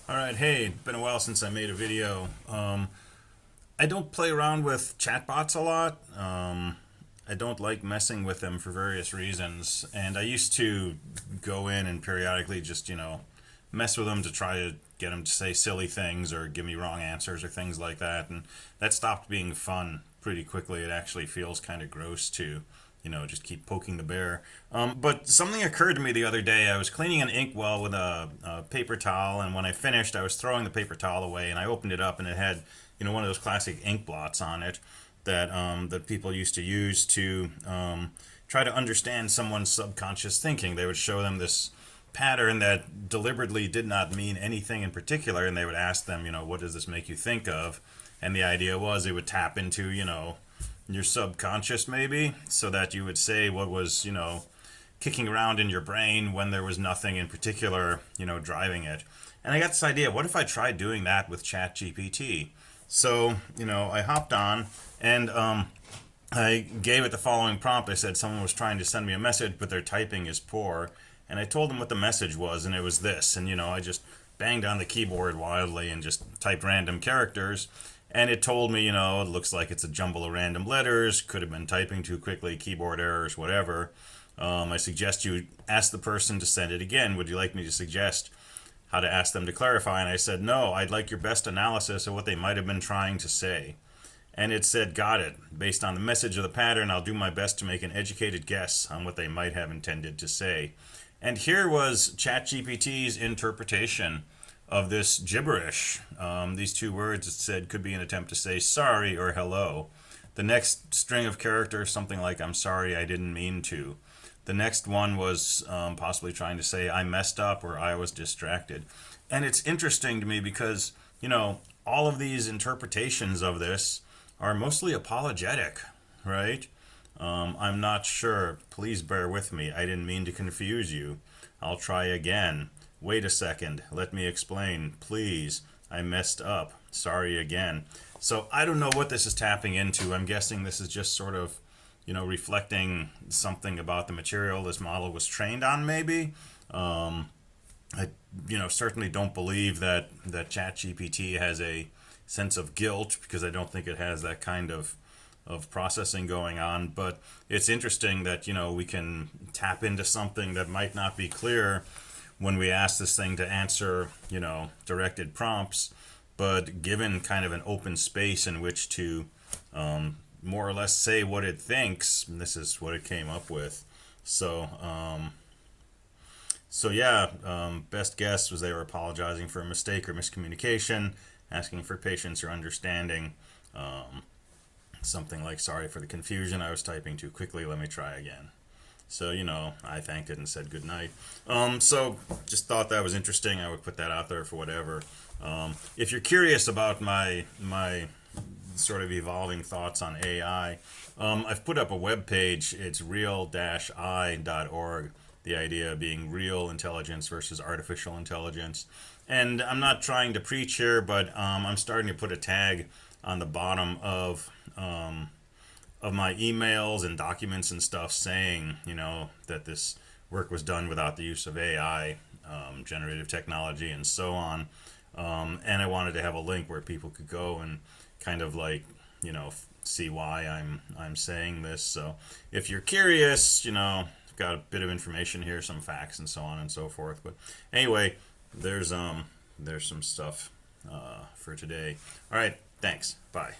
All right, hey, been a while since I made a video. I don't play around with chatbots a lot. I don't like messing with them for various reasons, and I used to go in and periodically just, mess with them to try to get them to say silly things or give me wrong answers or things like that, and that stopped being fun pretty quickly. It actually feels kind of gross to just keep poking the bear. But something occurred to me the other day. I was cleaning an ink well with a paper towel, and when I finished, I was throwing the paper towel away, and I opened it up, and it had, one of those classic ink blots on it that people used to use to try to understand someone's subconscious thinking. They would show them this pattern that deliberately did not mean anything in particular, and they would ask them, what does this make you think of? And the idea was it would tap into, your subconscious maybe, so that you would say what was, kicking around in your brain when there was nothing in particular, driving it. And I got this idea, what if I tried doing that with ChatGPT? So, I hopped on and I gave it the following prompt. I said someone was trying to send me a message, but their typing is poor. And I told them what the message was, and it was this. And, I just banged on the keyboard wildly and just typed random characters. And it told me, it looks like it's a jumble of random letters, could have been typing too quickly, keyboard errors, whatever. I suggest you ask the person to send it again. Would you like me to suggest how to ask them to clarify? And I said, no, I'd like your best analysis of what they might have been trying to say. And it said, got it. Based on the message of the pattern, I'll do my best to make an educated guess on what they might have intended to say. And here was ChatGPT's interpretation of this gibberish. These two words, it said, could be an attempt to say sorry or hello. The next string of characters, something like, I'm sorry, I didn't mean to. The next one was possibly trying to say, I messed up or I was distracted. And it's interesting to me because, all of these interpretations of this are mostly apologetic, right? I'm not sure. Please bear with me. I didn't mean to confuse you. I'll try again. Wait a second. Let me explain. Please. I messed up. Sorry again. So I don't know what this is tapping into. I'm guessing this is just sort of, reflecting something about the material this model was trained on, maybe. I, certainly don't believe that ChatGPT has a sense of guilt because I don't think it has that kind of processing going on. But it's interesting that, we can tap into something that might not be clear when we ask this thing to answer, directed prompts, but given kind of an open space in which to more or less say what it thinks, this is what it came up with. So, best guess was they were apologizing for a mistake or miscommunication, asking for patience or understanding. Something like, sorry for the confusion, I was typing too quickly, let me try again. So, I thanked it and said good night. So, just thought that was interesting. I would put that out there for whatever. If you're curious about my sort of evolving thoughts on AI, I've put up a web page. It's real-i.org. The idea being real intelligence versus artificial intelligence. And I'm not trying to preach here, but I'm starting to put a tag on the bottom of my emails and documents and stuff saying, that this work was done without the use of AI, generative technology, and so on. And I wanted to have a link where people could go and kind of like, see why I'm saying this. So if you're curious, I've got a bit of information here, some facts and so on and so forth. But anyway, there's some stuff for today. All right, thanks. Bye.